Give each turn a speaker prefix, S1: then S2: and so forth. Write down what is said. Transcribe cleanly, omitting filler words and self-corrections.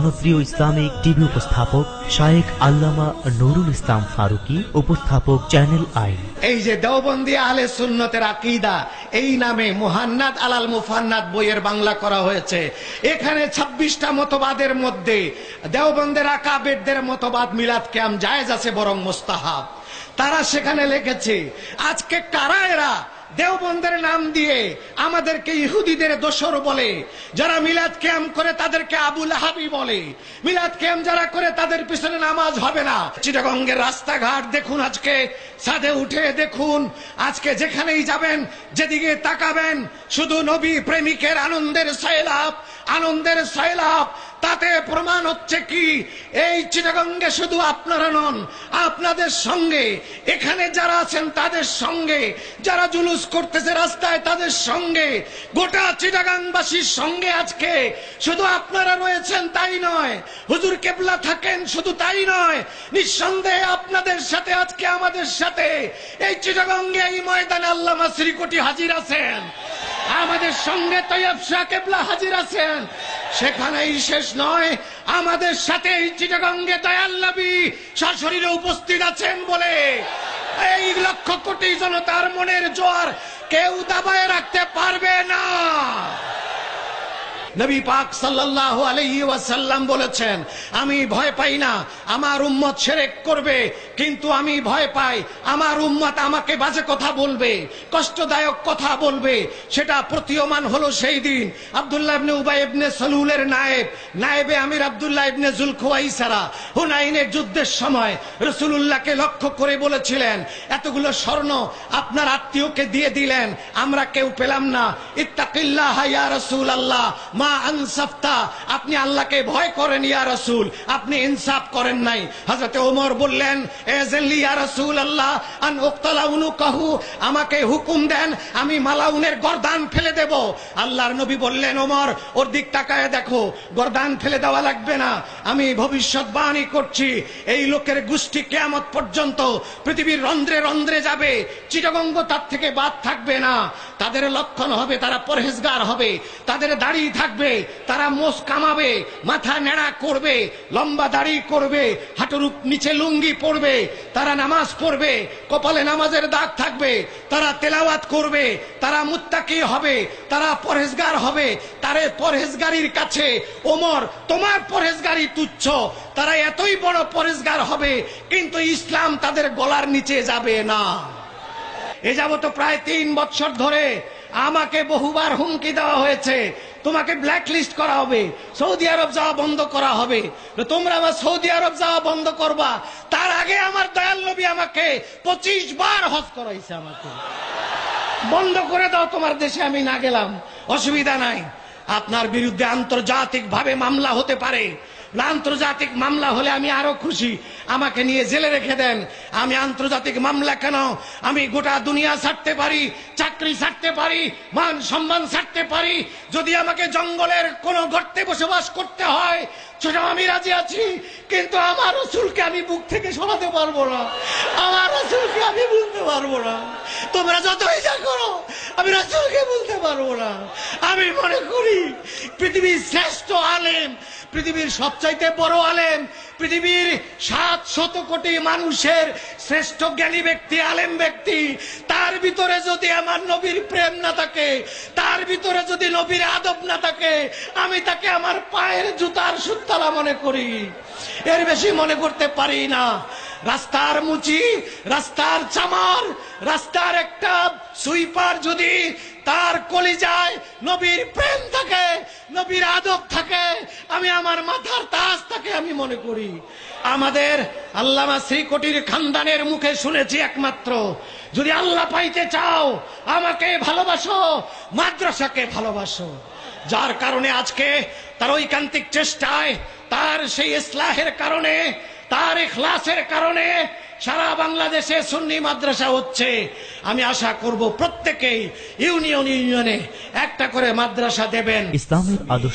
S1: জনপ্রিয় Islamic TV উপস্থাপক শায়েখ আল্লামা নুরুল ইসলাম ফারুকী, উপস্থাপক চ্যানেল আইন।
S2: এই যে দেওবন্দি আহলে সুন্নতের আকীদা, এই নামে মুহান্নাদ আলাল মুফান্নাদ বইয়ের বাংলা করা হয়েছে। এখানে 26টা মতবাদের মধ্যে দেওবন্দের আকাবেরদের মতবাদ মিলাদ কিয়াম জায়েজ আছে, বরং মুস্তাহাব। তারা সেখানে লিখেছে, আজকে কারা এরা দেওবন্দের নাম দিয়ে আমাদেরকে ইহুদিদের দোসর বলে, যারা মিলাদ কিয়াম করে তাদেরকে আবু লাহাবি বলে, মিলাদ কিয়াম যারা করে তাদের পিছনে নামাজ হবে না। চিটাগঙ্গের রাস্তাঘাট দেখুন, আজকে ছাদে উঠে দেখুন, আজকে যেখানেই যাবেন, যেদিকে তাকাবেন, শুধু নবী প্রেমিকের আনন্দের সয়লাব, আনন্দের সয়লাব। তাতে প্রমাণ হচ্ছে কি, এই চিটাগঙ্গে শুধু আপনারা নন, আপনাদের সঙ্গে এখানে যারা আছেন তাদের সঙ্গে, যারা জুলুস করতেছে রাস্তায় তাদের সঙ্গে, গোটা চিটাগাংবাসীর সঙ্গে আজকে শুধু আপনারা রয়েছেন তাই নয়, হুজুর কেবলা থাকেন শুধু তাই নয়, নিঃসন্দেহে আপনাদের সাথে আজকে আমাদের সাথে এই চিটাগঙ্গে এই ময়দানে আল্লামা শ্রীকোটি হাজির আছেন, আমাদের সঙ্গে তৈয়ব শাহ কেবলা হাজির আছেন। সেখানেই শেষ নয়, আমাদের সাথে এই চিটাগঙ্গে দয়াল নবী সশরীরে উপস্থিত আছেন বলে এই লক্ষ কোটি জনতার মনের জোয়ার কেউ দাবায় রাখতে পারবে না। নবী পাক সাল্লাল্লাহু আলাইহি ওয়াসাল্লাম বলেছেন, আমি ভয় পাই না আমার উম্মত শিরক করবে, কিন্তু আমি ভয় পাই আমার উম্মত আমাকে বাজে কথা বলবে, কষ্টদায়ক কথা বলবে। সেটা প্রতীয়মান হলো সেই দিন আব্দুল্লাহ ইবনে উবাই ইবনে সালুলের নায়েবে আমির আব্দুল্লাহ ইবনে যুলখুয়াইসারা হুনাইনের যুদ্ধের সময় রাসূলুল্লাহকে লক্ষ্য করে বলেছিলেন, এতগুলো স্বর্ণ আপনার আত্মীয়কে দিয়ে দিলেন, আমরা কেউ পেলাম না, ইত্তাকিল্লাহ ইয়া রাসূলুল্লাহ মা আনসাফতা, আপনি আল্লাহকে ভয় করেন ইয়া রাসূল, আপনি ইনসাফ করেন নাই। হযরতে ওমর বললেন, এযাল্লি ইয়া রাসূলুল্লাহ আন উকতালা উনুকাহু, আমাকে হুকুম দেন আমি মালাউনের গর্দান ফেলে দেব। আল্লাহর নবী বললেন, ওমর ওর দিক তাকায় দেখো, গর্দান ফেলে দেওয়া লাগবে না, আমি ভবিষ্যৎবাণী করছি এই লোকের গোষ্ঠী কিয়ামত পর্যন্ত পৃথিবীর রন্ধ্রে রন্ধ্রে যাবে, চিটাগঙ্গ তার থেকে বাদ থাকবে না। তাদের লক্ষণ হবে তারা পরহেজগার হবে, তাদের দাড়ি থাকবে, তারা মোষ কামাবে, মাথা নেড়া করবে, লম্বা দাড়ি করবে, হাঁটুর নিচে লুঙ্গি পরবে, তারা নামাজ পড়বে, কপালে নামাজের দাগ থাকবে, তারা তেলাওয়াত করবে, তারা মুত্তাকি হবে, তারা পরহেজগার হবে। তারে পরহেজগারির কাছে ওমর তোমার পরহেজগারি তুচ্ছ, তারা এতই বড় পরহেজগার হবে, কিন্তু ইসলাম তাদের গলার নিচে যাবে না। এ যাবত প্রায় 3 বছর ধরে আমাকে বহুবার হুমকি দেওয়া হয়েছে, তোমাকে ব্ল্যাক লিস্ট করা হবে, সৌদি আরব যাওয়া বন্ধ করা হবে। তোমরা আমার সৌদি আরব যাওয়া বন্ধ করবা, তার আগে আমার দয়াল নবী আমাকে 25 বার হজ করাইছে, আমাকে বন্ধ করে দাও, তোমার দেশে আমি না গেলাম, অসুবিধা নাই। আপনার বিরুদ্ধে আন্তর্জাতিক ভাবে মামলা হতে পারে, আন্তর্জাতিক মামলা হলে আমি আরো খুশি, আমাকে নিয়ে জেলে রেখে দেন। আমি আন্তর্জাতিক মামলা কেন, আমি গোটা দুনিয়া ছাড়তে পারি, চাকরি ছাড়তে পারি, মান সম্মান ছাড়তে পারি, যদি আমাকে জঙ্গলের কোন গর্তে বসবাস করতে হয় সেটা আমি রাজি আছি, কিন্তু আমার রাসূলকে আমি বুক থেকে সরাতে পারবো না, আমার রাসূলকে আমি বলতে পারবো না। তোমরা যতই যা করো আমি রাসূলকে বলতে পারবো না। আমি মনে করি পৃথিবীর শ্রেষ্ঠ আলেম, পৃথিবীর সবচাইতে বড় আলেম, পৃথিবীর 700 কোটি মানুষের শ্রেষ্ঠ জ্ঞানী ব্যক্তি, আলেম ব্যক্তি, তার ভিতরে যদি আমার নবীর প্রেম না থাকে, তার ভিতরে যদি নবীর আদব না থাকে, আমি তাকে আমার পায়ের জুতার সুতলা মনে করি, এর বেশি মনে করতে পারি না। রাস্তার মুচি, রাস্তার চামার, রাস্তার একটা সুইপার যদি তার কলিজায় নবীর প্রেম থাকে, নবীর আদব থাকে, আমি আমার মাথার তাজ থাকে আমি মনে করি। আমাদের আল্লামা শ্রীকোটির খানদানের মুখে শুনেছি একমাত্র, যদি আল্লাহ পাইতে চাও আমাকে ভালোবাসো, মাদ্রাসাকে ভালোবাসো। যার কারণে আজকে তার ঐকান্তিক চেষ্টায়, তার সেই ইসলাহের কারণে, তার ইখলাসের কারণে সারা বাংলাদেশে সুন্নি মাদ্রাসা হচ্ছে। আমি আশা করব প্রত্যেকেই ইউনিয়নে একটা করে মাদ্রাসা দেবেন।
S1: ইসলামের আদর্শ